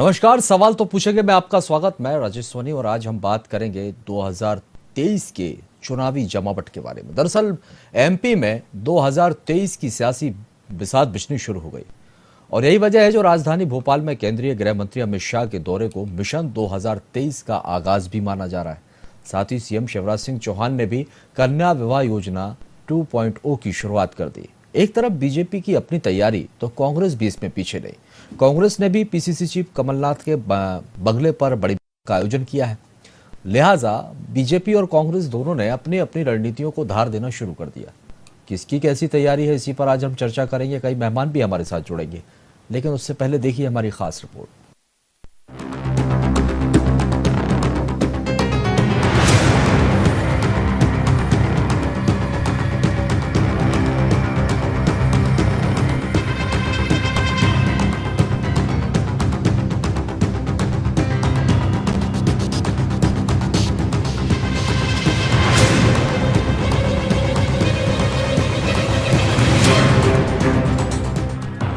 नमस्कार। सवाल तो पूछेंगे, मैं आपका स्वागत। मैं राजेश सोनी और आज हम बात करेंगे 2023 के चुनावी जमावट के बारे में। दरअसल एमपी में 2023 की सियासी बिसात बिछनी शुरू हो गई और यही वजह है जो राजधानी भोपाल में केंद्रीय गृह मंत्री अमित शाह के दौरे को मिशन 2023 का आगाज भी माना जा रहा है। साथ ही सीएम शिवराज सिंह चौहान ने भी कन्या विवाह योजना 2.0 की शुरुआत कर दी। एक तरफ बीजेपी की अपनी तैयारी तो कांग्रेस भी इसमें पीछे नहीं। कांग्रेस ने भी पीसीसी चीफ कमलनाथ के बंगले पर बड़ी का आयोजन किया है। लिहाजा बीजेपी और कांग्रेस दोनों ने अपनी अपनी रणनीतियों को धार देना शुरू कर दिया। किसकी कैसी तैयारी है, इसी पर आज हम चर्चा करेंगे। कई मेहमान भी हमारे साथ जुड़ेंगे, लेकिन उससे पहले देखिए हमारी खास रिपोर्ट।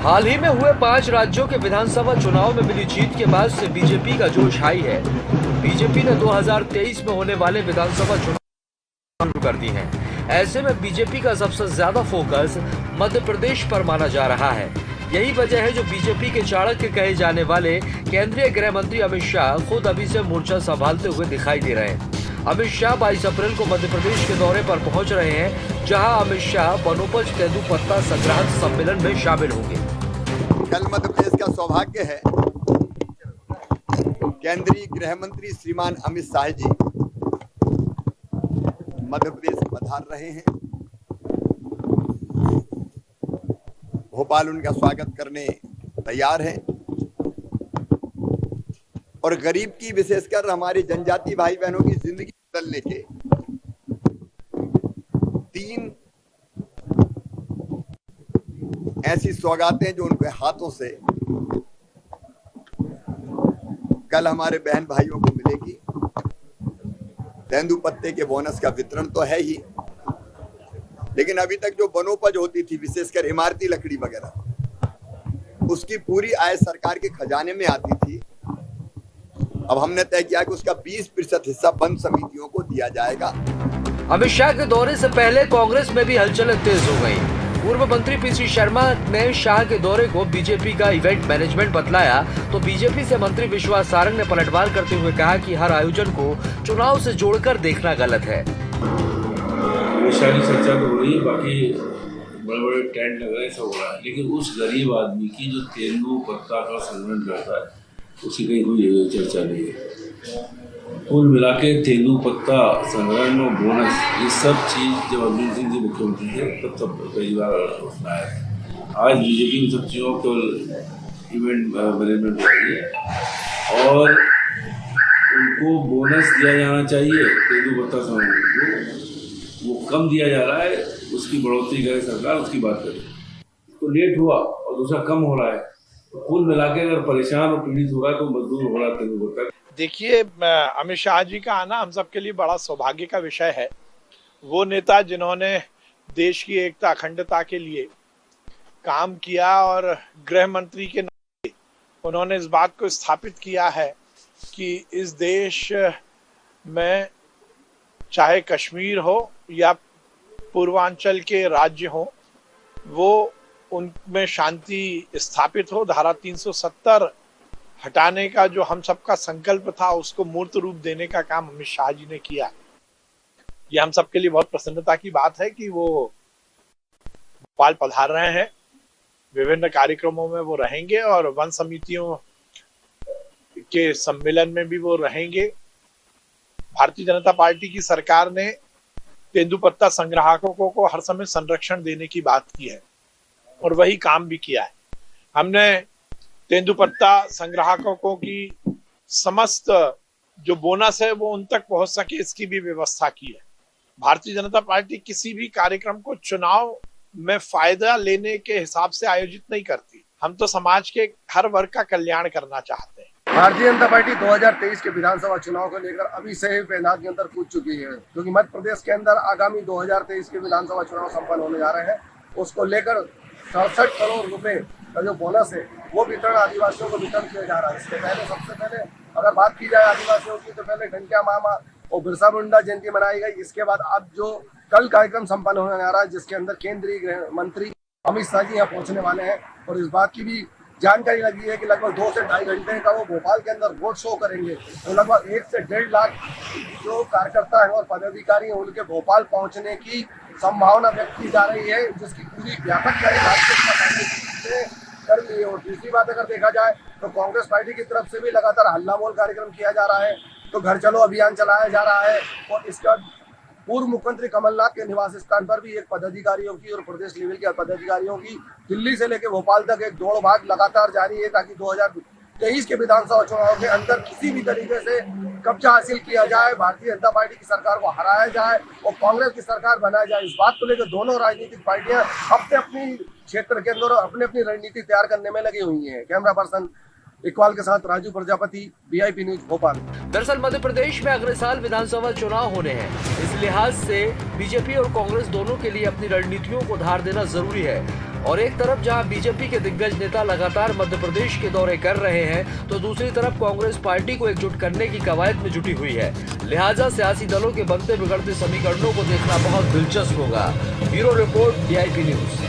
हाल ही में हुए 5 राज्यों के विधानसभा चुनाव में मिली जीत के बाद से बीजेपी का जोश हाई है। बीजेपी ने 2023 में होने वाले विधानसभा चुनाव शुरू कर दी हैं। ऐसे में बीजेपी का सबसे ज्यादा फोकस मध्य प्रदेश पर माना जा रहा है। यही वजह है जो बीजेपी के चाणक्य कहे जाने वाले केंद्रीय गृह मंत्री अमित शाह खुद अभी से मोर्चा संभालते हुए दिखाई दे रहे हैं। अमित शाह 22 अप्रैल को मध्य प्रदेश के दौरे पर पहुंच रहे हैं, जहां अमित शाह वनोपज तेंदुपत्ता संग्राहक सम्मेलन में शामिल होंगे। कल मध्य प्रदेश का सौभाग्य है, केंद्रीय गृह मंत्री श्रीमान अमित शाह जी मध्य प्रदेश पधार रहे हैं। भोपाल उनका स्वागत करने तैयार है और गरीब की, विशेषकर हमारे जनजाति भाई बहनों की जिंदगी बदलने के 3 ऐसी सौगातें जो उनके हाथों से कल हमारे बहन भाइयों को मिलेगी। तेंदुपत्ते के बोनस का वितरण तो है ही, लेकिन अभी तक जो वनोपज होती थी, विशेषकर इमारती लकड़ी वगैरह, उसकी पूरी आय सरकार के खजाने में आती थी। अब हमने तय किया कि उसका 20% हिस्सा वन समितियों को दिया जाएगा। अमित शाह के दौरे से पहले कांग्रेस में भी हलचलें तेज हो गई। पूर्व मंत्री पीसी शर्मा ने शाह के दौरे को बीजेपी का इवेंट मैनेजमेंट बतलाया, तो बीजेपी से मंत्री विश्वास सारंग ने पलटवार करते हुए कहा कि हर आयोजन को चुनाव से जोड़कर देखना गलत है। शाह की चर्चा तो हो रही है, बाकी बड़े बड़े टेंट लग रहे हैं, सब हो रहा है, लेकिन उस गरीब आदमी की जो तेंदुपत्ता का संग्रहण करता है उसकी कहीं कोई चर्चा नहीं है। कुल मिला के तेंदुपत्ता संग्रहण और बोनस, ये सब चीज जब अरविंद सिंह जी मुख्यमंत्री थे तब कई बार आया। आज बीजेपी इन सब चीज़ों को इवेंट मैनेजमेंट हो रही है और उनको बोनस दिया जाना चाहिए। तेंदुपत्ता संग्रहण को वो कम दिया जा रहा है, उसकी बढ़ोतरी करे सरकार, उसकी बात करे। तो लेट हुआ और दूसरा कम हो रहा है, तो कुल मिला के अगर परेशान और पीड़ित हो रहा है तो मजदूर हो रहा है तेंदुपत्ता। देखिए, अमित शाह जी का आना हम सबके लिए बड़ा सौभाग्य का विषय है। वो नेता जिन्होंने देश की एकता अखंडता के लिए काम किया और गृह मंत्री के नाते उन्होंने इस बात को स्थापित किया है कि इस देश में चाहे कश्मीर हो या पूर्वांचल के राज्य हो, वो उनमें शांति स्थापित हो। धारा 370 हटाने का जो हम सबका संकल्प था, उसको मूर्त रूप देने का काम अमित शाह जी ने किया। ये हम सबके लिए बहुत प्रसन्नता की बात है कि वो भोपाल पधार रहे हैं। विभिन्न कार्यक्रमों में वो रहेंगे और वन समितियों के सम्मेलन में भी वो रहेंगे। भारतीय जनता पार्टी की सरकार ने तेंदुपत्ता संग्राहकों को हर समय संरक्षण देने की बात की है और वही काम भी किया है। हमने तेंदुपत्ता संग्राहकों की समस्त जो बोनस है वो उन तक पहुंच सके, इसकी भी व्यवस्था की है। भारतीय जनता पार्टी किसी भी कार्यक्रम को चुनाव में फायदा लेने के हिसाब से आयोजित नहीं करती। हम तो समाज के हर वर्ग का कल्याण करना चाहते हैं। भारतीय जनता पार्टी 2023 के विधानसभा चुनाव को लेकर अभी से ही मैदान के अंदर कूद चुकी है, क्योंकि मध्य प्रदेश के अंदर आगामी 2023 के विधानसभा चुनाव संपन्न होने जा रहे हैं। उसको लेकर 67 करोड़ रुपए का जो बोनस है वो वितरण आदिवासियों को वितरण किया जा रहा है। इसके पहले सबसे पहले अगर बात की जाए आदिवासियों की तो पहले घंटिया मामा और बिरसा मुंडा जयंती मनाई गई। इसके बाद अब जो कल कार्यक्रम संपन्न होने जा रहा है जिसके अंदर केंद्रीय गृह मंत्री अमित शाह जी यहाँ पहुंचने वाले हैं और इस बात की भी जानकारी लगी है कि लगभग 2 से 2.5 घंटे का वो भोपाल के अंदर रोड शो करेंगे। तो लगभग 1 से 1.5 लाख जो कार्यकर्ता हैं और पदाधिकारी हैं उनके भोपाल पहुंचने की संभावना व्यक्त की जा रही है, जिसकी पूरी व्यापक तैयारी कर ली है। और दूसरी बात अगर देखा जाए तो कांग्रेस पार्टी की तरफ से भी लगातार हल्ला बोल कार्यक्रम किया जा रहा है, तो घर चलो अभियान चलाया जा रहा है। और इसका पूर्व मुख्यमंत्री कमलनाथ के निवास स्थान पर भी एक पदाधिकारियों की और प्रदेश लेवल के पदाधिकारियों की दिल्ली से लेकर भोपाल तक एक दौड़ भाग लगातार जारी है, ताकि 2023 के विधानसभा चुनाव के अंदर किसी भी तरीके से कब्जा हासिल किया जाए, भारतीय जनता पार्टी की सरकार को हराया जाए और कांग्रेस की सरकार बनाया जाए। इस बात को लेकर दोनों राजनीतिक पार्टियां अपने अपनी क्षेत्र के अंदर अपनी अपनी रणनीति तैयार करने में लगी हुई है। कैमरा पर्सन इकबाल के साथ राजू प्रजापति, VIP न्यूज भोपाल। दरअसल मध्य प्रदेश में अगले साल विधानसभा चुनाव होने हैं। इस लिहाज से बीजेपी और कांग्रेस दोनों के लिए अपनी रणनीतियों को धार देना जरूरी है। और एक तरफ जहां बीजेपी के दिग्गज नेता लगातार मध्य प्रदेश के दौरे कर रहे हैं, तो दूसरी तरफ कांग्रेस पार्टी को एकजुट करने की कवायद में जुटी हुई है। लिहाजा सियासी दलों के बनते बिगड़ते समीकरणों को देखना बहुत दिलचस्प होगा। Bureau report, VIP news.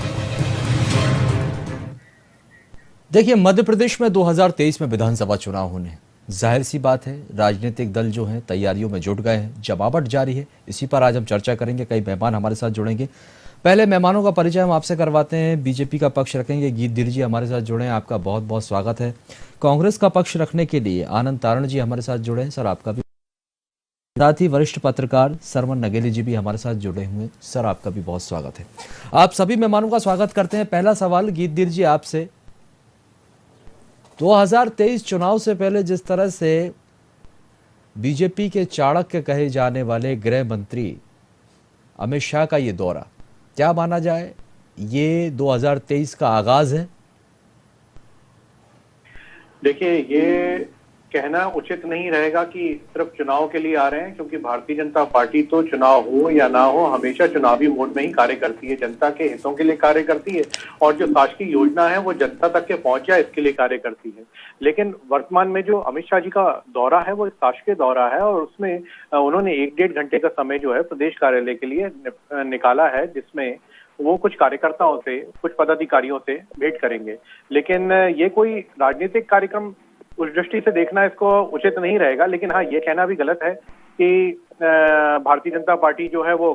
देखिए, मध्य प्रदेश में 2023 में विधानसभा चुनाव होने, जाहिर सी बात है राजनीतिक दल जो हैं तैयारियों में जुट गए हैं, जमावट जारी है। इसी पर आज हम चर्चा करेंगे। कई मेहमान हमारे साथ जुड़ेंगे। पहले मेहमानों का परिचय हम आपसे करवाते हैं। बीजेपी का पक्ष रखेंगे गीत दिर जी हमारे साथ जुड़े हैं, आपका बहुत बहुत स्वागत है। कांग्रेस का पक्ष रखने के लिए आनंद तारण जी हमारे साथ जुड़े हैं, सर आपका भी। साथ ही वरिष्ठ पत्रकार सरवन नगेली जी भी हमारे साथ जुड़े हुए हैं, सर आपका भी बहुत स्वागत है। आप सभी मेहमानों का स्वागत करते हैं। पहला सवाल गीत दिर जी आपसे, 2023 चुनाव से पहले जिस तरह से बीजेपी के चाणक्य कहे जाने वाले गृह मंत्री अमित शाह का ये दौरा, क्या माना जाए ये 2023 का आगाज है? देखिए, ये कहना उचित नहीं रहेगा कि सिर्फ चुनाव के लिए आ रहे हैं, क्योंकि भारतीय जनता पार्टी तो चुनाव हो या ना हो हमेशा चुनावी मोड में ही कार्य करती है, जनता के हितों के लिए कार्य करती है और जो शासकीय योजना है वो जनता तक के पहुंच जाए इसके लिए कार्य करती है। लेकिन वर्तमान में जो अमित शाह जी का दौरा है वो शासकीय दौरा है और उसमें उन्होंने 1-1.5 घंटे का समय जो है प्रदेश कार्यालय के लिए निकाला है, जिसमें वो कुछ कार्यकर्ताओं से, कुछ पदाधिकारियों से भेंट करेंगे। लेकिन ये कोई राजनीतिक कार्यक्रम उस दृष्टि से देखना इसको उचित नहीं रहेगा। लेकिन हाँ, ये कहना भी गलत है कि भारतीय जनता पार्टी जो है वो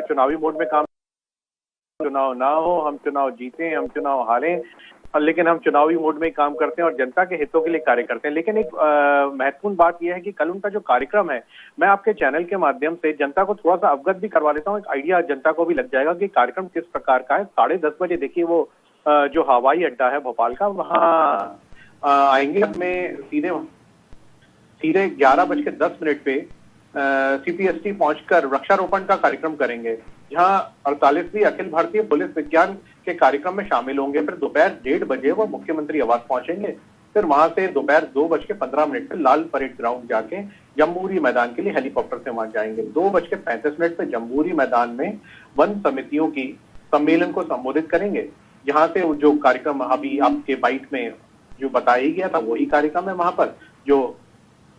चुनावी मोड में काम, चुनाव ना हो, हम चुनाव जीतें, हम चुनाव हारें, लेकिन हम चुनावी मोड में काम करते हैं और जनता के हितों के लिए कार्य करते हैं। लेकिन एक महत्वपूर्ण बात यह है कि कल उनका जो कार्यक्रम है, मैं आपके चैनल के माध्यम से जनता को थोड़ा सा अवगत भी करवा देता हूँ, एक आइडिया जनता को भी लग जाएगा कि कार्यक्रम किस प्रकार का है। 10:30 बजे देखिए वो जो हवाई अड्डा है भोपाल का, वहाँ आएंगे। में सीधे 11:10 पे CPST पहुंचकर वृक्षारोपण का कार्यक्रम करेंगे, जहां 48वीं अखिल भारतीय पुलिस विज्ञान के कार्यक्रम में शामिल होंगे। फिर दोपहर 1:30 बजे वो मुख्यमंत्री आवास पहुंचेंगे। फिर वहां से दोपहर 2:15 पे लाल परेड ग्राउंड जाके जम्बूरी मैदान के लिए हेलीकॉप्टर से वहां जाएंगे। 2:35 पे जम्बूरी मैदान में वन समितियों की सम्मेलन को संबोधित करेंगे। यहाँ से जो कार्यक्रम अभी आपके बाइट में जो बताया ही गया था वही कार्यक्रम है। वहां पर जो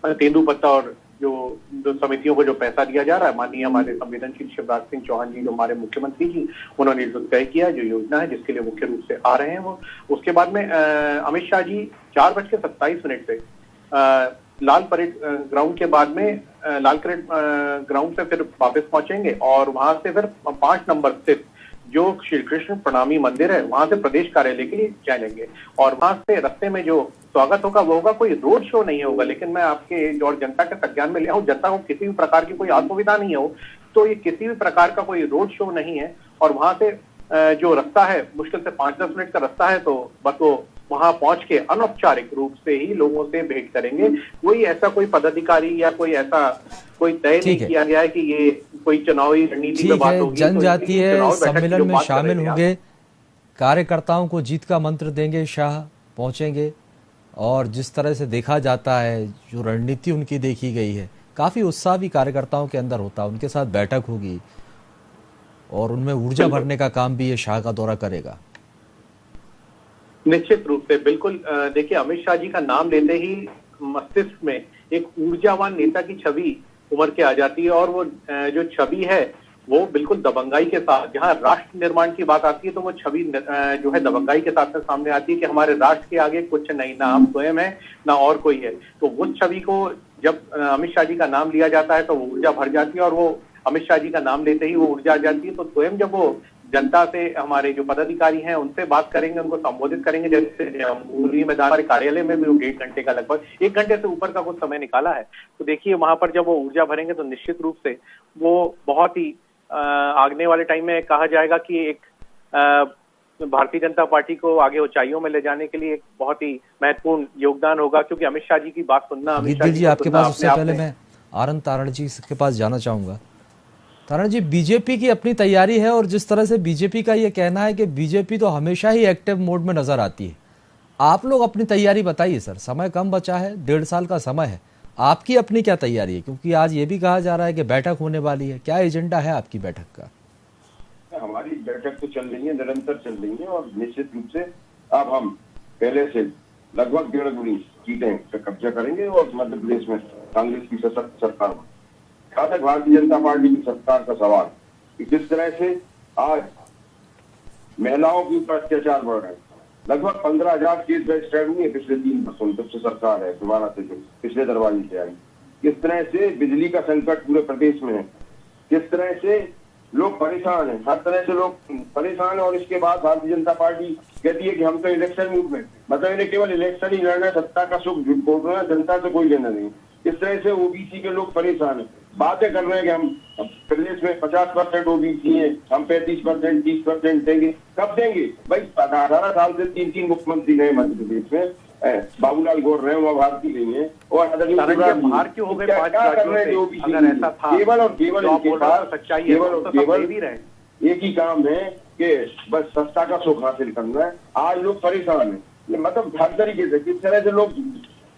तेंदुपत्ता और जो समितियों को जो पैसा दिया जा रहा है, माननीय हमारे संवेदनशील शिवराज सिंह चौहान जी जो हमारे मुख्यमंत्री जी, उन्होंने जो तय किया, जो योजना है जिसके लिए मुख्य रूप से आ रहे हैं वो। उसके बाद में अमित शाह जी 4:27 पे लाल परेड ग्राउंड के बाद में लाल परेड ग्राउंड से फिर वापस पहुंचेंगे और वहां से फिर 5 नंबर स्थित जो श्री कृष्ण प्रणामी मंदिर है वहां से प्रदेश कार्यालय के लिए चलेंगे। और वहां से रास्ते में जो स्वागत होगा वो होगा, कोई रोड शो नहीं होगा। लेकिन मैं आपके और जनता के संज्ञान में ले आऊं, जनता को किसी भी प्रकार की कोई असुविधा नहीं हो, तो ये किसी भी प्रकार का कोई रोड शो नहीं है। और वहां से जो रास्ता है मुश्किल से 5-10 मिनट का रास्ता है, तो बस वो वहां पहुंच के अनौपचारिक रूप से ही लोगों से भेंट करेंगे। कोई ऐसा कोई पदाधिकारी या कोई ऐसा कोई तय नहीं किया गया है कि ये कोई चुनावी रणनीति पे बात होगी। जनजातीय सम्मेलन में शामिल होंगे, कार्यकर्ताओं को जीत का मंत्र देंगे, शाह पहुंचेंगे और जिस तरह से देखा जाता है, जो रणनीति उनकी देखी गई है, काफी उत्साह भी कार्यकर्ताओं के अंदर होता है। उनके साथ बैठक होगी और उनमें ऊर्जा भरने का काम भी ये शाह का दौरा करेगा। निश्चित रूप से बिल्कुल। देखिए, अमित शाह जी का नाम लेते ही मस्तिष्क में एक ऊर्जावान नेता की छवि उभर के आ जाती है, और वो जो छवि है वो बिल्कुल दबंगाई के साथ, जहां राष्ट्र निर्माण की बात आती है तो वो छवि जो है दबंगाई के साथ सामने आती है कि हमारे राष्ट्र के आगे कुछ नहीं, ना हम स्वयं है ना और कोई है। तो उस छवि को जब अमित शाह जी का नाम लिया जाता है तो वो ऊर्जा भर जाती है, और वो अमित शाह जी का नाम लेते ही वो ऊर्जा आ जाती है। तो स्वयं जब वो जनता से, हमारे जो पदाधिकारी हैं उनसे बात करेंगे, उनको संबोधित करेंगे, जैसे जम्मूरी मैदान कार्यालय में भी वो 1.5 घंटे का, लगभग 1 घंटे से ऊपर का कुछ समय निकाला है। तो देखिए, वहां पर जब वो ऊर्जा भरेंगे तो निश्चित रूप से वो बहुत ही आगने वाले टाइम में कहा जाएगा कि एक भारतीय जनता पार्टी को आगे ऊंचाइयों में ले जाने के लिए एक बहुत ही महत्वपूर्ण योगदान होगा, क्योंकि अमित शाह जी की बात सुनना, अमित शाह जी आपके पास, उससे पहले मैं आनंद तारण जी के पास जाना चाहूंगा। तारण जी, बीजेपी की अपनी तैयारी है, और जिस तरह से बीजेपी का ये कहना है कि बीजेपी तो हमेशा ही एक्टिव मोड में नजर आती है, आप लोग अपनी तैयारी बताइए सर, समय कम बचा है, 1.5 साल का समय है, आपकी अपनी क्या तैयारी है? क्योंकि आज ये भी कहा जा रहा है कि बैठक होने वाली है, क्या एजेंडा है आपकी बैठक का? हमारी बैठक तो चल रही है, निरंतर चल रही है, और निश्चित रूप से अब हम पहले से लगभग 1.5 गुनी सीटें पर कब्जा करेंगे, और मध्य प्रदेश में कांग्रेस की सशक्त सरकार। जहां तक भारतीय जनता पार्टी की सरकार का सवाल कि किस तरह से आज महिलाओं के ऊपर अत्याचार बढ़ रहे हैं, लगभग 15,000 केस रजिस्टर्ड हुए पिछले 3 वर्षों में, जब से सरकार है दोबारा से, जो पिछले दरवाजे से आई। किस तरह से बिजली का संकट पूरे प्रदेश में है, किस तरह से लोग परेशान हैं, हर तरह से लोग परेशान हैं। और इसके बाद भारतीय जनता पार्टी कहती है कि हम तो इलेक्शन मूड में, मतलब इन्हें केवल इलेक्शन ही लड़ना है, सत्ता का सुख बोलना है, जनता से कोई लेना नहीं। इस तरह से ओबीसी के लोग परेशान हैं, बातें कर रहे हैं कि हम प्रदेश में 50% ओबीसी है, हम 35%, 30% देंगे। कब देंगे भाई? 18 साल से 3 मुख्यमंत्री रहे मध्य प्रदेश में, बाबूलाल गौर रहे, उमा भारती नहीं है, और बाहर क्यों हो गए? क्या कर रहे हैं ओबीसी? अगर ऐसा था, केवल और केवल इनके पास सच्चाई है, केवल और केवल एक ही काम है कि बस सत्ता का सुख हासिल करना है। आज लोग परेशान है, मतलब हर तरीके से, किस तरह से लोग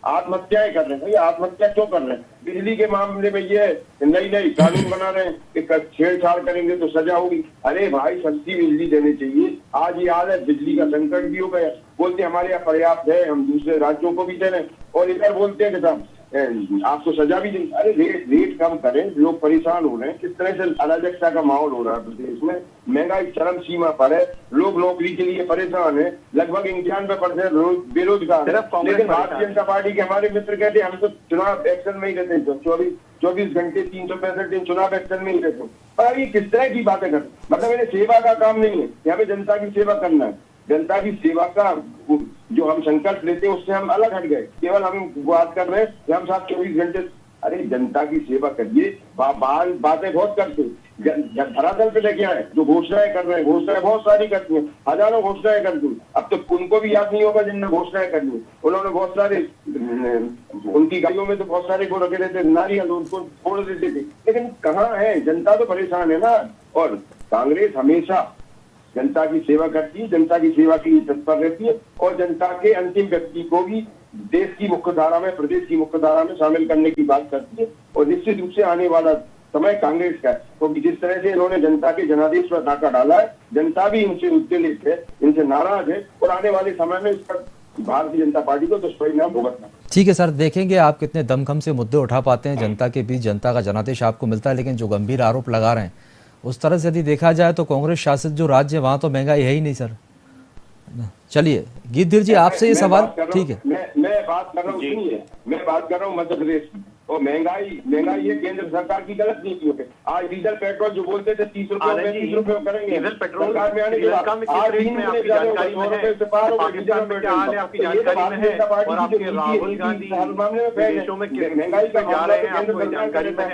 आत्महत्याएं कर रहे हैं। भैया आत्महत्या क्यों कर रहे हैं? बिजली के मामले में ये नई कानून बना रहे हैं कि छेड़छाड़ करेंगे तो सजा होगी। अरे भाई, सस्ती बिजली देनी चाहिए। आज ये हाल है, बिजली का संकट भी हो गया, बोलते हमारे यहाँ पर्याप्त है, हम दूसरे राज्यों को भी दे रहे हैं, और इधर बोलते हैं कि साहब आपको सजा भी देंगे। अरे रेट कम करें, लोग परेशान हो रहे हैं। किस तरह से अराजकता का माहौल हो रहा है प्रदेश में, महंगाई चरम सीमा पर है, लोग नौकरी के लिए परेशान है, लगभग 91% बेरोजगार है। लेकिन भारतीय जनता पार्टी के हमारे मित्र कहते हैं हम तो चुनाव एक्शन में ही रहते हैं, 24 घंटे 365 दिन चुनाव एक्शन में ही रहते हैं। पर ये किस तरह की बातें करते हैं? मतलब इन्हें सेवा का काम नहीं है, यहाँ पे जनता की सेवा करना है। जनता की सेवा का जो हम संकल्प लेते हैं उससे हम अलग हट गए, केवल हम बात कर रहे हैं कि हम साथ 24 घंटे। अरे जनता की सेवा करिए, बातें बहुत करते हैं, धरातल पे लेके आए, जो घोषणाएं कर रहे हैं, घोषणाएं बहुत सारी करती हैं, हजारों घोषणाएं करती हैं। अब तो उनको भी याद नहीं होगा जिनने घोषणाएं करनी है। उन्होंने बहुत सारे, उनकी गाड़ियों में तो बहुत सारे को रखे रहते, नारियल उनको छोड़ देते थे, लेकिन कहाँ है? जनता तो परेशान है ना। और कांग्रेस हमेशा जनता की सेवा करती है, जनता की सेवा के लिए तत्पर रहती है, और जनता के अंतिम व्यक्ति को भी देश की मुख्य धारा में, प्रदेश की मुख्य धारा में शामिल करने की बात करती है। और निश्चित रूप से आने वाला समय कांग्रेस का है, क्योंकि जिस तरह से इन्होंने जनता के जनादेश पर डाका डाला है, जनता भी इनसे उत्तेजित है, इनसे नाराज है, और आने वाले समय में इसका भारतीय जनता पार्टी को दुष्परिणाम भुगतना। ठीक है सर, देखेंगे आप कितने दमखम से मुद्दे उठा पाते हैं, जनता के बीच जनता का जनादेश आपको मिलता है। लेकिन जो गंभीर आरोप लगा रहे हैं उस तरह से यदि देखा जाए तो कांग्रेस शासित जो राज्य है वहां तो महंगाई है ही नहीं सर। चलिए गिद्धर जी, आपसे ये सवाल, ठीक है, मैं बात कर रहा हूँ, सुनिए, मैं बात कर रहा हूँ मध्य प्रदेश की। और महंगाई ये केंद्र सरकार की गलत नीतियों पे। आज डीजल पेट्रोल जो बोलते थे 30 रुपए 35 रुपए करेंगे, डीजल पेट्रोल सरकार में आने के बाद आज 3 में आपकी जानकारी में है, पाकिस्तान में क्या हाल है आपकी जानकारी में है, और आपके राहुल गांधी विदेशों में महंगाई पे जा रहे हैं, आपको जानकारी में है।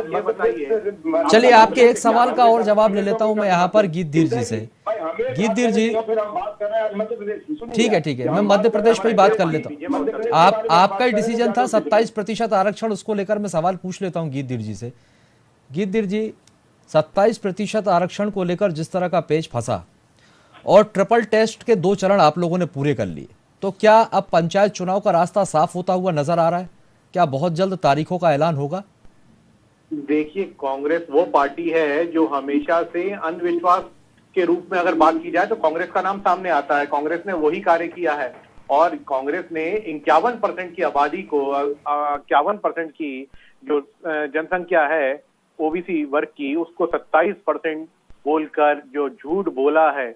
ये बताइए। चलिए आपके एक सवाल का और जवाब ले लेता हूं मैं यहाँ पर गिद्धर जी से। गिद्धर जी, ठीक है, मैं मध्य प्रदेश पे ही बात कर लेता हूँ। आपका ही डिसीजन था 27% आरक्षण, उसको लेकर मैं सवाल पूछ लेता हूं गिद्धर जी से। गिद्धर जी, 27% आरक्षण को लेकर जिस तरह का पेच फंसा, और ट्रिपल टेस्ट के 2 चरण आप लोगों ने पूरे कर लिए, तो क्या अब पंचायत चुनाव का रास्ता साफ होता हुआ नजर आ रहा है? क्या बहुत जल्द तारीखों का ऐलान होगा? देखिए, कांग्रेस वो पार्टी है जो हमेशा से अंधविश्वास के रूप में अगर बात की जाए तो कांग्रेस का नाम सामने आता है। कांग्रेस ने वही कार्य किया है और कांग्रेस ने 51% की आबादी को 51% की जो जनसंख्या है ओबीसी वर्ग की, उसको 27% बोलकर जो झूठ बोला है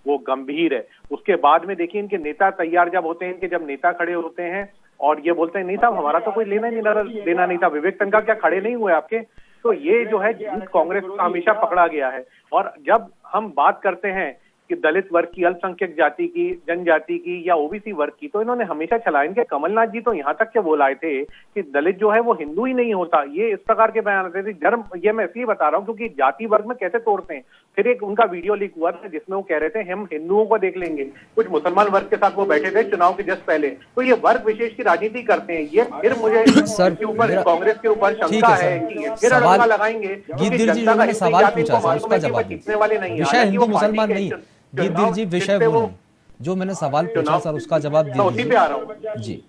वो गंभीर है। उसके बाद में देखिए इनके नेता तैयार जब होते हैं, इनके जब नेता खड़े होते हैं और ये बोलते हैं नहीं साहब हमारा तो कोई लेना नहीं था, विवेक तनखा क्या खड़े नहीं हुए आपके? तो ये जो है कांग्रेस का हमेशा पकड़ा गया है। और जब हम बात करते हैं कि दलित वर्ग की, अल्पसंख्यक जाति की, जनजाति की या ओबीसी वर्ग की, तो इन्होंने हमेशा चला। इनके कमलनाथ जी तो यहाँ तक के बोल आए थे कि दलित जो है वो हिंदू ही नहीं होता, ये इस प्रकार के बयान आते थे। धर्म, ये मैं इसलिए बता रहा हूँ क्योंकि जाति वर्ग में कैसे तोड़ते हैं। फिर एक उनका वीडियो लीक हुआ था जिसमें वो कह रहे थे हम हिंदुओं को देख लेंगे, कुछ मुसलमान वर्ग के साथ वो बैठे थे चुनाव के जस्ट पहले। तो ये वर्ग विशेष की राजनीति करते हैं। ये फिर मुझे इसके ऊपर कांग्रेस के ऊपर शंका है कि फिर अड़ंगा लगाएंगे गीतधीर जी ने सवाल पूछा था उसका जवाब जीतने वाले नहीं है। विषय हिंदू मुसलमान नहीं, गीतधीर जी विषय वो नहीं। जो मैंने सवाल पूछा सर उसका जवाब मैं उसी पे आ रहा हूँ जी।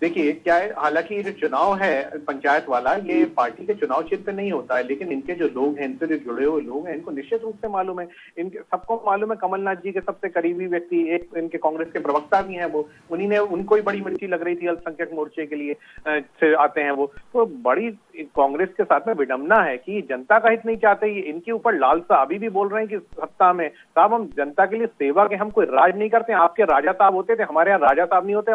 देखिए क्या है, हालांकि ये जो चुनाव है पंचायत वाला, ये पार्टी के चुनाव चिन्ह पे नहीं होता है, लेकिन इनके जो लोग हैं, इनसे जो जुड़े हुए लोग हैं, इनको निश्चित रूप से मालूम है। इनके सबको मालूम है, कमलनाथ जी के सबसे करीबी व्यक्ति एक इनके कांग्रेस के प्रवक्ता भी हैं, वो उन्हीं ने, उनको ही बड़ी मिर्ची लग रही थी अल्पसंख्यक मोर्चे के लिए से आते हैं वो। तो बड़ी कांग्रेस के साथ में विडंबना है कि जनता का हित नहीं चाहते, ये इनके ऊपर लालसा। अभी भी बोल रहे हैं कि सत्ता में साहब हम जनता के लिए सेवा के, हम कोई राज नहीं करते। आपके राजा साहब होते थे, हमारे यहाँ राजा साहब नहीं होते।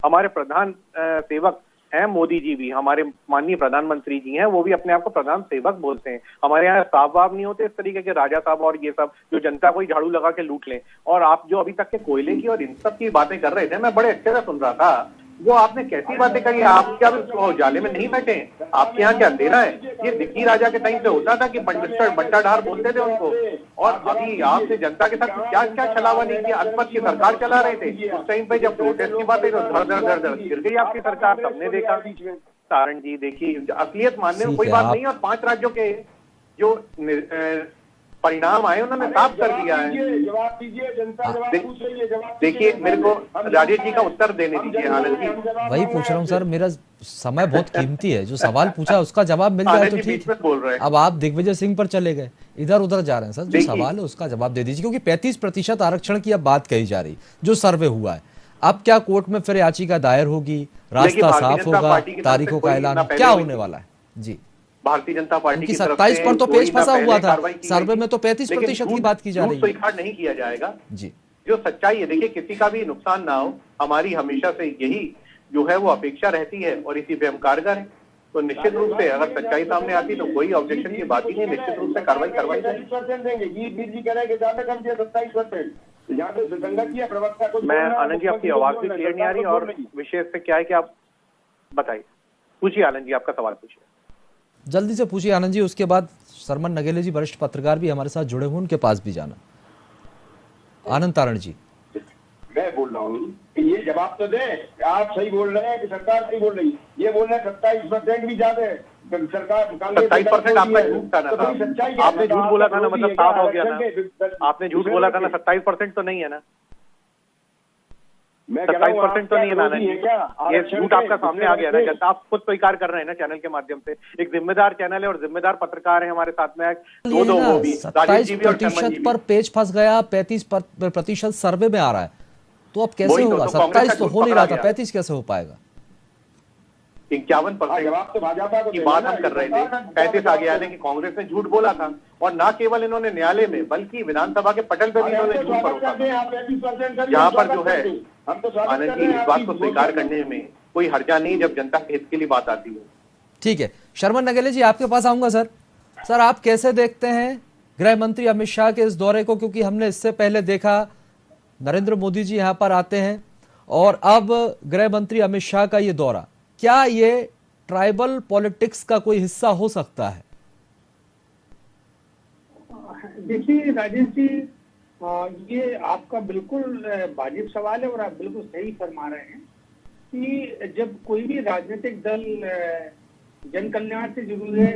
हमारे प्रधान सेवक हैं मोदी जी भी, हमारे माननीय प्रधानमंत्री जी हैं, वो भी अपने आप को प्रधान सेवक बोलते हैं। हमारे यहाँ साहब वाब नहीं होते इस तरीके के राजा साहब और ये सब जो जनता को ही झाड़ू लगा के लूट लें। और आप जो अभी तक के कोयले की और इन सब की बातें कर रहे थे, मैं बड़े अच्छे से सुन रहा था। वो आपने कैसी बातें करी? आप क्या उजाले में नहीं बैठे? आपके यहाँ क्या अंधेरा है? ये दिग्गी राजा के टाइम पे होता था कि बंटा ढार बोलते थे उनको। और अभी आपसे जनता के साथ क्या क्या छलावा नहीं किया? अल्पमत की सरकार चला रहे थे उस टाइम पे, जब प्रोटेस्ट की बात है तो धड़ गिर गई आपकी सरकार, सबने देखा। तारण जी देखिए, असलियत मानने में कोई बात नहीं। और 5 राज्यों के जो परिणाम आए उन्होंने साफ कर दिया है। जवाब दीजिए, जनता पूछ रही है, जवाब देखिए मेरे को राजेश जी का उत्तर देने दीजिए। आनंद जी वही पूछ रहा हूँ सर, मेरा समय बहुत कीमती है। जो सवाल पूछा उसका जवाब मिल जाए तो ठीक। बोल रहे हैं अब आप दिग्विजय सिंह पर चले गए, इधर उधर जा रहे हैं सर। जो सवाल है उसका जवाब दे दीजिए, क्योंकि 35% आरक्षण की अब बात कही जा रही, जो सर्वे हुआ है। अब क्या कोर्ट में फिर याचिका दायर होगी, रास्ता साफ होगा, तारीखों का ऐलान क्या होने वाला है? जी, भारतीय जनता पार्टी की 27 पर तो पेज फंसा हुआ था, सर्वे में तो 35% की बात की जा रही है। स्वीकार नहीं किया जाएगा जी। जो सच्चाई है, देखिए किसी का भी नुकसान ना हो, हमारी हमेशा से यही जो है वो अपेक्षा रहती है और इसी पे हम कारगर हैं। तो निश्चित रूप से अगर सच्चाई सामने आती तो कोई ऑब्जेक्शन की बात ही नहीं, निश्चित रूप से कार्रवाई करवाई जाएगी। 27% देंगे, गीत जी कह रहे हैं कि ज्यादा कम दिया 27%। यहाँ पे संगत किया प्रवक्ता को। मैं आनंद जी आपकी आवाज भी क्लियर नहीं आ रही और विषय से क्या है कि आप बताइए, पूछिए आनंद जी, आपका सवाल पूछिए। जल्दी से पूछिए आनंद जी, उसके बाद सरमन नगेले जी वरिष्ठ पत्रकार भी हमारे साथ जुड़े हुए, उनके पास भी जाना। आनंद तारण जी, मैं बोल रहा हूँ ये जवाब तो दे। आप सही बोल रहे हैं कि सरकार सही बोल रही है, ये बोल रहे हैं 27% भी ज्यादा है। सरकार 27% आपका झूठ था ना, आपने झूठ बोला था ना, मतलब साफ हो गया ना, आपने झूठ बोला था ना। 27% तो नहीं है ना, 27% तो नहीं है ना, ये झूठ आपका सामने आ गया ना, जनता आप खुद स्वीकार कर रहे हैं ना चैनल के माध्यम से। एक जिम्मेदार चैनल है और जिम्मेदार पत्रकार है हमारे साथ में। 27% पर पेज फंस गया, 35% सर्वे में आ रहा है, तो अब कैसे होगा? 27 तो हो नहीं रहा था, 35 कैसे हो पाएगा? 51% की बात हम कर रहे थे, 35 आ गया, यानी कि कांग्रेस ने झूठ बोला था। और ना केवल इन्होंने न्यायालय में बल्कि विधानसभा के पटल पे भी इन्होंने झूठ परोसा था। यहाँ पर जो है आनंद जी, इस बात को स्वीकार करने में कोई हर्जा नहीं जब जनता के हित के लिए बात आती है। ठीक है, शर्मन नगेले जी आपके पास आऊंगा सर। सर आप कैसे देखते हैं गृह मंत्री अमित शाह के इस दौरे को? क्योंकि हमने इससे पहले देखा नरेंद्र मोदी जी यहाँ पर आते हैं और अब गृह मंत्री अमित शाह का ये दौरा, क्या ये ट्राइबल पॉलिटिक्स का कोई हिस्सा हो सकता है? देखिए राजेश जी, ये आपका बिल्कुल वाजिब सवाल है और आप बिल्कुल सही फरमा रहे हैं कि जब कोई भी राजनीतिक दल जन कल्याण से जुड़े हुए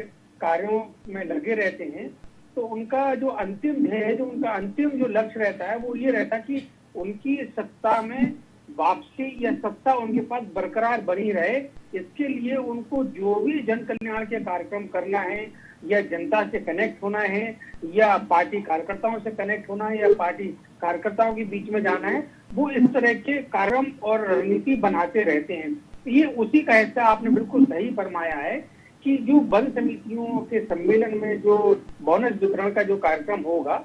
कार्यों में लगे रहते हैं तो उनका जो अंतिम ध्येय है, जो उनका अंतिम जो लक्ष्य रहता है वो ये रहता है कि उनकी सत्ता में वापसी या सत्ता उनके पास बरकरार बनी रहे, इसके लिए उनको जो भी जन कल्याण के कार्यक्रम करना है, या जनता से कनेक्ट होना है, या पार्टी कार्यकर्ताओं से कनेक्ट होना है, या पार्टी कार्यकर्ताओं के बीच में जाना है, वो इस तरह के कार्यक्रम और रणनीति बनाते रहते हैं। ये उसी का हिस्सा, आपने बिल्कुल सही फरमाया है कि जो वन समितियों के सम्मेलन में जो बोनस वितरण का जो कार्यक्रम होगा,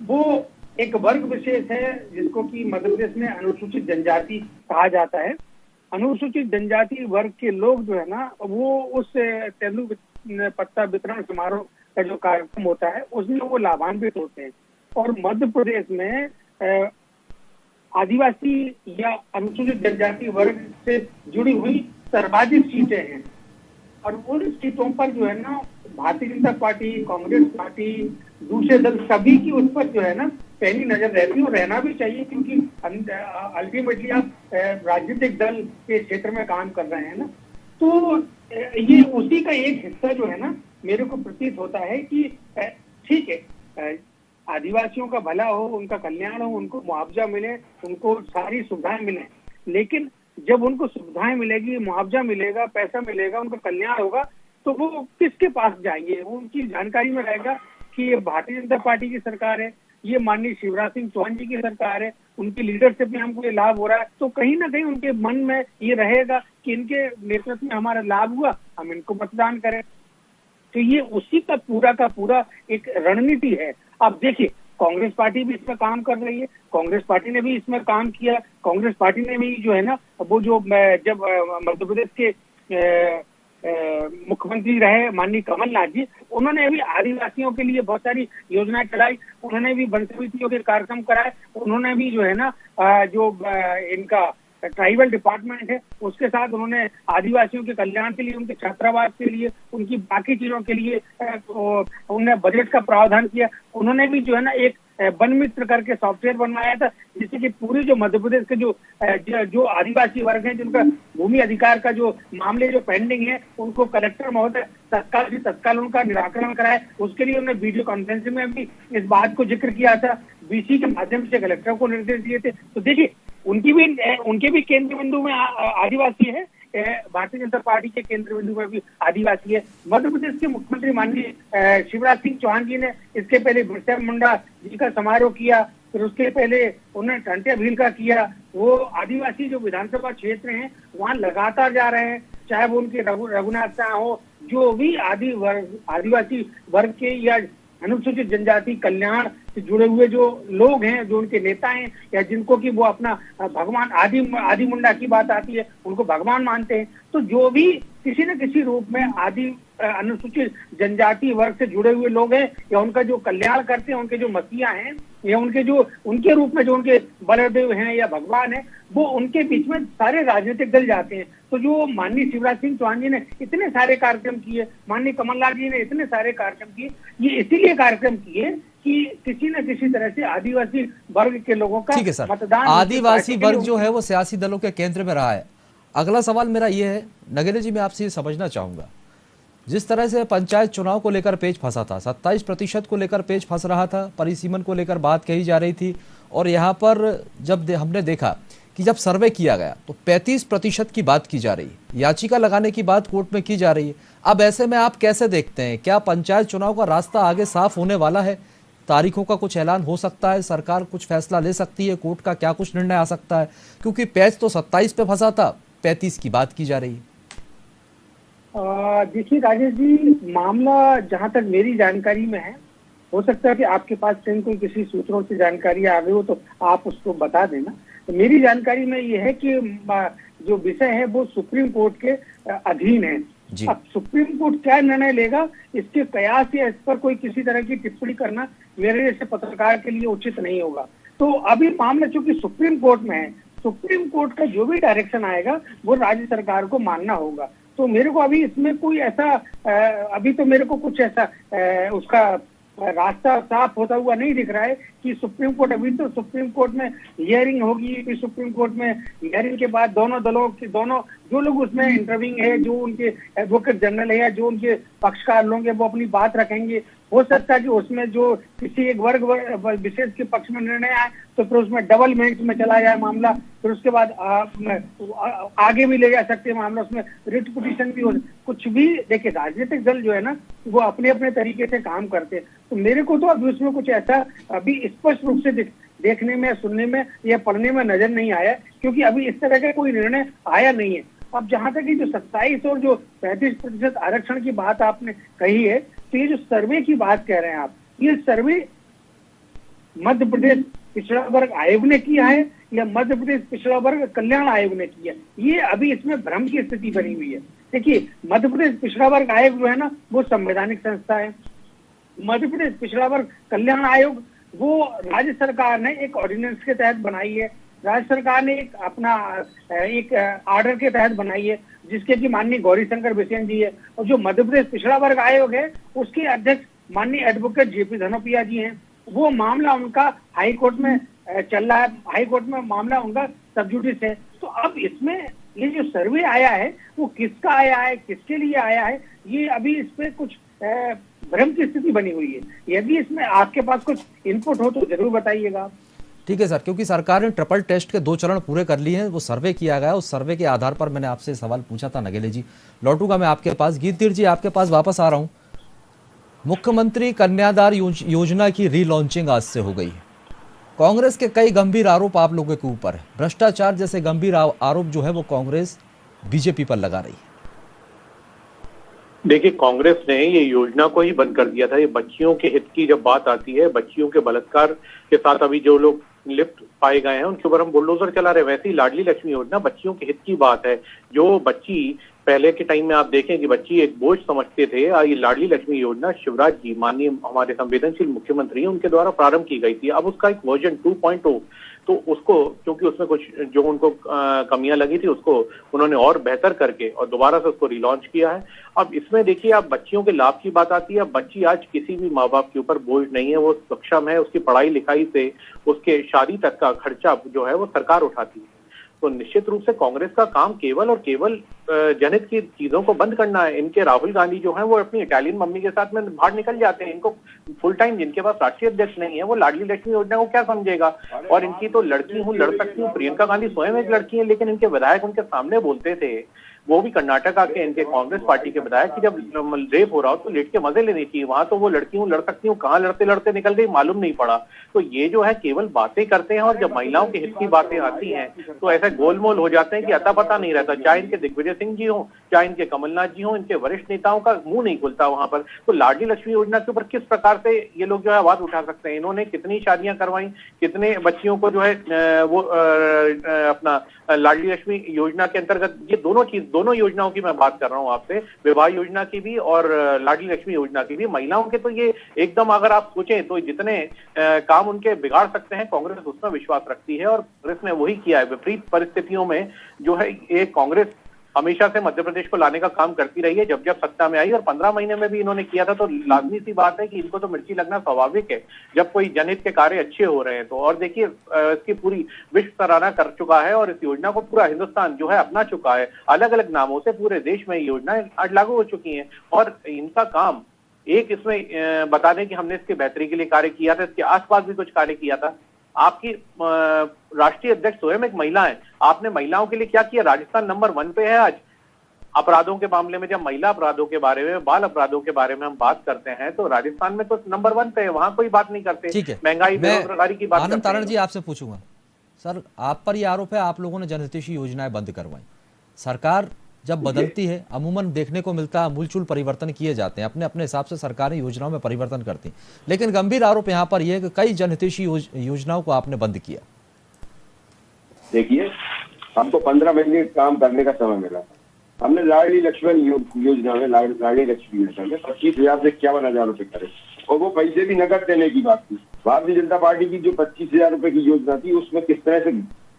वो एक वर्ग विशेष है जिसको कि मध्य प्रदेश में अनुसूचित जनजाति कहा जाता है। अनुसूचित जनजाति वर्ग के लोग जो है ना, वो उस तेंदु पत्ता वितरण समारोह का जो कार्यक्रम होता है उसमें वो लाभान्वित होते हैं। और मध्य प्रदेश में आदिवासी या अनुसूचित जनजाति वर्ग से जुड़ी हुई सर्वाधिक सीटें हैं, और उन सीटों पर जो है ना भारतीय जनता पार्टी, कांग्रेस पार्टी, दूसरे दल सभी की उस पर जो है ना पहली नजर रहती है, और रहना भी चाहिए, क्योंकि अल्टीमेटली आप राजनीतिक दल के क्षेत्र में काम कर रहे हैं ना। तो ये उसी का एक हिस्सा जो है ना, मेरे को प्रतीत होता है कि ठीक है, आदिवासियों का भला हो, उनका कल्याण हो, उनको मुआवजा मिले, उनको सारी सुविधाएं मिले, लेकिन जब उनको सुविधाएं मिलेगी, मुआवजा मिलेगा, पैसा मिलेगा, उनका कल्याण होगा, तो वो किसके पास जाएंगे? वो उनकी जानकारी में रहेगा कि ये भारतीय जनता पार्टी की सरकार है, ये माननीय शिवराज सिंह चौहान जी की सरकार है, उनकी लीडरशिप में हमको ये लाभ हो रहा है, तो कहीं ना कहीं उनके मन में ये रहेगा कि इनके नेतृत्व में हमारा लाभ हुआ, हम इनको मतदान करें। तो ये उसी का पूरा एक रणनीति है। अब देखिए, कांग्रेस पार्टी भी इसमें काम कर रही है, कांग्रेस पार्टी ने भी इसमें काम किया। कांग्रेस पार्टी ने भी जो है ना, वो जो जब मध्य प्रदेश के मुख्यमंत्री रहे माननीय कमलनाथ जी, उन्होंने भी आदिवासियों के लिए बहुत सारी योजनाएं चलाई, उन्होंने भी वन समितियों के कार्यक्रम कराए, उन्होंने भी जो है ना जो इनका ट्राइबल डिपार्टमेंट है उसके साथ उन्होंने आदिवासियों के कल्याण के लिए, उनके छात्रावास के लिए, उनकी बाकी चीजों के लिए उन्होंने बजट का प्रावधान किया। उन्होंने भी जो है ना एक वन मित्र करके सॉफ्टवेयर बनवाया था, जिससे कि पूरी जो मध्य प्रदेश के जो आदिवासी वर्ग हैं, जिनका भूमि अधिकार का जो मामले जो पेंडिंग है, उनको कलेक्टर महोदय तत्काल उनका निराकरण कराए। उसके लिए उन्होंने वीडियो कॉन्फ्रेंसिंग में भी इस बात को जिक्र किया था, बीसी के माध्यम से कलेक्टर को निर्देश दिए थे। तो देखिए, उनके भी केंद्र बिंदु में आदिवासी है, भारतीय जनता पार्टी के केंद्र बिंदु में भी आदिवासी है। मध्य प्रदेश के मुख्यमंत्री माननीय शिवराज सिंह चौहान जी ने इसके पहले बिरसा मुंडा जी का समारोह किया, फिर उसके पहले उन्होंने टंट्या भील का किया। वो आदिवासी जो विधानसभा क्षेत्र हैं वहाँ लगातार जा रहे हैं, चाहे वो उनके रघुनाथ शाह हो, जो भी आदिवासी वर्ग के या अनुसूचित जनजाति कल्याण से जुड़े हुए जो लोग हैं, जो उनके नेता हैं, या जिनको कि वो अपना भगवान आदि मुंडा की बात आती है, उनको भगवान मानते हैं। तो जो भी किसी न किसी रूप में अनुसूचित जनजाति वर्ग से जुड़े हुए लोग हैं, या उनका जो कल्याण करते हैं, उनके जो मसीहा हैं, या उनके रूप में जो उनके बलदेव हैं या भगवान है, वो उनके बीच में सारे राजनीतिक दल जाते हैं। तो जो माननीय शिवराज सिंह चौहान जी ने इतने सारे कार्यक्रम किए, माननीय कमलनाथ जी ने इतने सारे कार्यक्रम किए, ये इसीलिए कार्यक्रम किए कि किसी न किसी तरह से आदिवासी वर्ग के लोगों का मतदान, आदिवासी वर्ग जो है वो सियासी दलों के केंद्र में रहा है। अगला सवाल मेरा ये है, नगेंद्र जी, मैं आपसे ये समझना चाहूंगा, जिस तरह से पंचायत चुनाव को लेकर पेच फंसा था, 27% को लेकर पेच फंस रहा था, परिसीमन को लेकर बात कही जा रही थी, और यहाँ पर जब हमने देखा कि जब सर्वे किया गया तो 35% की बात की जा रही है, याचिका लगाने की बात कोर्ट में की जा रही है। अब ऐसे में आप कैसे देखते हैं, क्या पंचायत चुनाव का रास्ता आगे साफ होने वाला है? तारीखों का कुछ ऐलान हो सकता है, सरकार कुछ फैसला ले सकती है, कोर्ट का क्या कुछ निर्णय आ सकता है? क्योंकि पेच तो 27 पे फंसा था, 35 की बात की जा रही है। देखिए राजेश जी, मामला जहां तक मेरी जानकारी में है, हो सकता है कि आपके पास कहीं कोई किसी सूत्रों से जानकारी आ गई हो तो आप उसको बता देना। तो मेरी जानकारी में ये है कि जो विषय है वो सुप्रीम कोर्ट के अधीन है। अब सुप्रीम कोर्ट क्या निर्णय लेगा, इसके कयास या इस पर कोई किसी तरह की टिप्पणी करना मेरे जैसे पत्रकार के लिए उचित नहीं होगा। तो अभी मामला चूंकि सुप्रीम कोर्ट में है, सुप्रीम कोर्ट का जो भी डायरेक्शन आएगा वो राज्य सरकार को मानना होगा। तो मेरे को अभी इसमें कोई ऐसा अभी तो मेरे को कुछ ऐसा उसका रास्ता साफ होता हुआ नहीं दिख रहा है कि सुप्रीम कोर्ट, अभी तो सुप्रीम कोर्ट में हियरिंग होगी, फिर सुप्रीम कोर्ट में हियरिंग के बाद दोनों दलों के जो लोग उसमें इंटरव्यूइंग है, जो उनके एडवोकेट जनरल है या जो उनके पक्षकार लोग हैं, वो अपनी बात रखेंगे। हो सकता है कि उसमें जो किसी एक वर्ग विशेष के पक्ष में निर्णय आए तो फिर उसमें डबल मेरिट में चला जाए मामला, फिर उसके बाद आगे भी ले जा सकते हैं मामला, उसमें रिट पिटीशन भी हो, कुछ भी। देखिए राजनीतिक दल जो है ना वो अपने अपने तरीके से काम करते हैं, तो मेरे को तो अभी उसमें कुछ ऐसा अभी स्पष्ट रूप से देखने में, सुनने में या पढ़ने में नजर नहीं आया, क्योंकि अभी इस तरह का कोई निर्णय आया नहीं है। अब जहां तक जो 27 और जो 35% आरक्षण की बात आपने कही है, तो ये जो सर्वे की बात कह रहे हैं आप, ये सर्वे मध्य प्रदेश पिछड़ा वर्ग आयोग ने किया है या मध्य प्रदेश पिछड़ा वर्ग कल्याण आयोग ने किया? ये अभी इसमें भ्रम की स्थिति बनी हुई है। देखिए मध्य प्रदेश पिछड़ा वर्ग आयोग जो है ना वो संवैधानिक संस्था है। मध्य प्रदेश पिछड़ा वर्ग कल्याण आयोग वो राज्य सरकार ने एक ऑर्डिनेंस के तहत बनाई है, राज्य सरकार ने एक अपना एक आर्डर के तहत बनाई है, जिसके कि माननीय गौरीशंकर बिसेन जी है। और जो मध्य प्रदेश पिछड़ा वर्ग आयोग है उसके अध्यक्ष माननीय एडवोकेट जेपी धनोपिया जी हैं। वो मामला उनका हाई कोर्ट में चल रहा है, हाई कोर्ट में मामला उनका सब जुडिस है। तो अब इसमें ये जो सर्वे आया है वो किसका आया है, किसके लिए आया है, ये अभी इस पे कुछ भ्रम की स्थिति बनी हुई है। यदि इसमें आपके पास कुछ इनपुट हो तो जरूर बताइएगा। ठीक है सर, क्योंकि सरकार ने ट्रिपल टेस्ट के 2 चरण पूरे कर लिए हैं, वो सर्वे किया गया, उस सर्वे के आधार पर मैंने आपसे सवाल पूछा था। नगेले जी लौटूंगा मैं आपके पास। गीततीर जी आपके पास वापस आ रहा हूं। मुख्यमंत्री कन्यादान योजना की रीलॉन्चिंग आज से हो गई है। कांग्रेस के कई गंभीर आरोप आप लोगों के ऊपर है, भ्रष्टाचार जैसे गंभीर आरोप जो है वो कांग्रेस बीजेपी पर लगा रही है। देखिए कांग्रेस ने ये योजना को ही बंद कर दिया था। ये बच्चियों के हित की जब बात आती है, बच्चियों के बलात्कार के साथ अभी जो लोग लिप्त पाए गए हैं उनके ऊपर हम बुलडोजर चला रहे हैं। वैसे ही लाडली लक्ष्मी योजना बच्चियों के हित की बात है। जो बच्ची पहले के टाइम में आप देखें कि बच्ची एक बोझ समझते थे, ये लाडली लक्ष्मी योजना शिवराज जी माननीय हमारे संवेदनशील मुख्यमंत्री हैं उनके द्वारा प्रारंभ की गई थी। अब उसका एक वर्जन 2.0, तो उसको क्योंकि उसमें कुछ जो उनको कमियां लगी थी उसको उन्होंने और बेहतर करके और दोबारा से उसको रिलॉन्च किया है। अब इसमें देखिए आप बच्चियों के लाभ की बात आती है। बच्ची आज किसी भी माँ बाप के ऊपर बोझ नहीं है, वो सक्षम है, उसकी पढ़ाई लिखाई से उसके शादी तक का खर्चा जो है वो सरकार उठाती है। तो निश्चित रूप से कांग्रेस का काम केवल और केवल जनहित की चीजों को बंद करना है। इनके राहुल गांधी जो हैं वो अपनी इटालियन मम्मी के साथ में बाहर निकल जाते हैं। इनको फुल टाइम जिनके पास राष्ट्रीय अध्यक्ष नहीं है वो लाडली लक्ष्मी योजना को क्या समझेगा। और इनकी तो लड़की हूँ लड़ सकती हूँ, प्रियंका गांधी स्वयं एक लड़की है, लेकिन इनके विधायक उनके सामने बोलते थे, वो भी कर्नाटका के इनके कांग्रेस पार्टी के विधायक, कि जब रेप हो रहा हो तो लेट के मजे लेने चाहिए। वहां तो वो लड़की हूँ लड़ सकती हूँ, कहाँ लड़ते लड़ते निकल गई मालूम नहीं पड़ा। तो ये जो है केवल बातें करते हैं और जब महिलाओं के हित की बातें आती हैं तो ऐसा गोलमोल हो जाते हैं कि अता पता नहीं रहता। चाहे इनके दिग्विजय सिंह जी हो, चाहे इनके कमलनाथ जी हो, इनके वरिष्ठ नेताओं का मुंह नहीं खुलता वहां पर। तो लाडली लक्ष्मी योजना के ऊपर किस प्रकार से ये लोग जो है आवाज उठा सकते हैं। इन्होंने कितनी शादियां करवाई, कितने बच्चियों को जो है वो अपना लाडली लक्ष्मी योजना के अंतर्गत, ये दोनों योजनाओं की मैं बात कर रहा हूं आपसे, विवाह योजना की भी और लाडली लक्ष्मी योजना की भी। महिलाओं के तो ये एकदम अगर आप सोचें तो जितने काम उनके बिगाड़ सकते हैं कांग्रेस उसमें विश्वास रखती है और कांग्रेस ने वही किया है। विपरीत परिस्थितियों में जो है ये कांग्रेस हमेशा से मध्य प्रदेश को लाने का काम करती रही है जब जब सत्ता में आई, और 15 महीने में भी इन्होंने किया था। तो लाजमी सी बात है कि इनको तो मिर्ची लगना स्वाभाविक है जब कोई जनहित के कार्य अच्छे हो रहे हैं तो। और देखिए इसकी पूरी विश्व सराहना कर चुका है और इस योजना को पूरा हिंदुस्तान जो है अपना चुका है। अलग अलग नामों से पूरे देश में योजनाएं आज लागू हो चुकी हैं और इनका काम एक इसमें बता दें कि हमने इसके बेहतरी के लिए कार्य किया था, इसके आसपास भी कुछ कार्य किया था। आपकी राष्ट्रीय अध्यक्ष स्वयं एक महिला है, आपने महिलाओं के लिए क्या किया? राजस्थान नंबर 1 पे है आज अपराधों के मामले में। जब महिला अपराधों के बारे में, बाल अपराधों के बारे में हम बात करते हैं तो राजस्थान में तो नंबर 1 पे है, वहां कोई बात नहीं करते। महंगाई बेरोजगारी की बात आनंद तारण जी आपसे पूछूंगा, सर आप पर यह आरोप है आप लोगों ने जनहितैषी योजनाएं बंद करवाई। सरकार जब बदलती है अमूमन देखने को मिलता है आमूलचूल परिवर्तन किए जाते हैं, अपने अपने हिसाब से सरकारें योजनाओं में परिवर्तन करती हैं, लेकिन गंभीर आरोप यहाँ पर यह है कि कई जनहितैषी योजनाओं को आपने बंद किया। देखिए हमको 15 महीने काम करने का समय मिला। हमने लाडली लक्ष्मी योजना में 25,000 से 51,000 रुपए करे और वो पैसे भी नकद देने की बात थी। भारतीय जनता पार्टी की जो 25,000 रुपए की योजना थी उसमें किस तरह से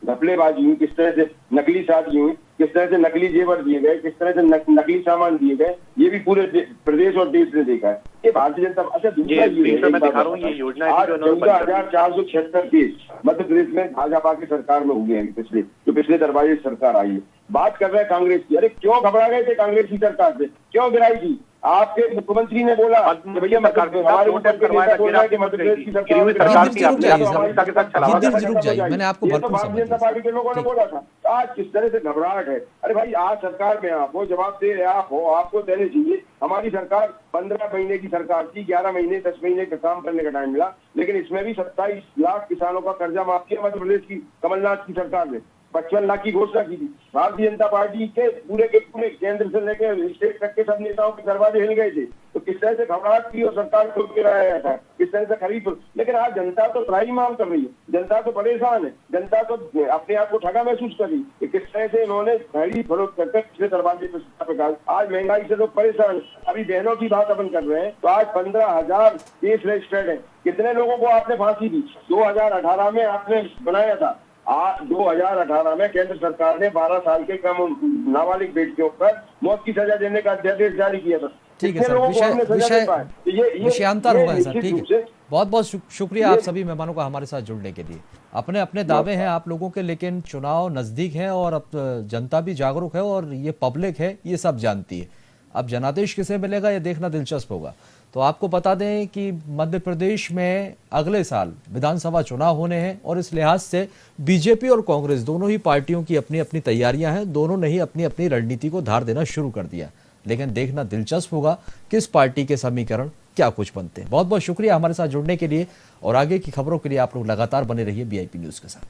घपलेबाजी हुई, किस तरह से नकली शादी हुई, किस तरह से नकली जेवर दिए गए, किस तरह से नकली सामान दिए गए, ये भी पूरे प्रदेश और देश ने देखा है। ये भारतीय जनता अच्छा दूसरा ये योजना 14,476 केस मध्य प्रदेश में भाजपा की सरकार में हुए हैं पिछले दरबारी सरकार आई है। बात कर रहे हैं कांग्रेस की। अरे क्यों घबरा गए थे कांग्रेस की सरकार से, क्यों गिराई थी? आपके मुख्यमंत्री ने बोला कि भैया हमारे ऊपर करवाया बोल रहा है कि मध्य प्रदेश की सरकार मैंने आपको ये तो भारतीय जनता पार्टी के लोगों ने बोला था। आज किस तरह से घबराहट है। अरे भाई आज सरकार में आप हो, जवाब दे रहे आप हो, आपको देने चाहिए। हमारी सरकार 15 महीने की सरकार थी, 11 महीने 10 महीने का काम करने का टाइम मिला, लेकिन इसमें भी 27 लाख किसानों का कर्जा माफ किया मध्य प्रदेश की कमलनाथ की सरकार ने। 55 लाख की घोषणा की थी। भारतीय जनता पार्टी के पूरे केंद्र से लेकर स्टेट तक के सब नेताओं के दरवाजे हिल गए थे। तो किस तरह से घबराहट की और सरकार को गिराया था, किस तरह से खरीद। लेकिन आज जनता तो त्राही मांग कर रही है, जनता तो परेशान है, जनता तो अपने आप को ठगा महसूस कर रही है। किस तरह से इन्होंने खरीद फरोख्त करके पिछले दरवाजे पर आज महंगाई से लोग परेशान है। अभी बहनों की बात अपन कर रहे हैं तो आज 15,000 केस रजिस्टर्ड है। कितने लोगों को आपने फांसी दी? 2018 में आपने बनाया था। 2018 में केंद्र सरकार ने 12 साल के कम नाबालिग बेटियों पर मौत की सजा देने का अध्यादेश जारी किया था। ठीक है सर, विषयांतर होगा सर। ठीक है, बहुत बहुत शुक्रिया आप सभी मेहमानों का हमारे साथ जुड़ने के लिए। अपने अपने दावे हैं आप लोगों के, लेकिन चुनाव नजदीक है और अब जनता भी जागरूक है और ये पब्लिक है, ये सब जानती है। अब जनादेश किसे मिलेगा ये देखना दिलचस्प होगा। तो आपको बता दें कि मध्य प्रदेश में अगले साल विधानसभा चुनाव होने हैं और इस लिहाज से बीजेपी और कांग्रेस दोनों ही पार्टियों की अपनी अपनी तैयारियां हैं। दोनों ने ही अपनी अपनी रणनीति को धार देना शुरू कर दिया, लेकिन देखना दिलचस्प होगा किस पार्टी के समीकरण क्या कुछ बनते हैं। बहुत बहुत शुक्रिया हमारे साथ जुड़ने के लिए और आगे की खबरों के लिए आप लोग लगातार बने रहिए VIP न्यूज के साथ।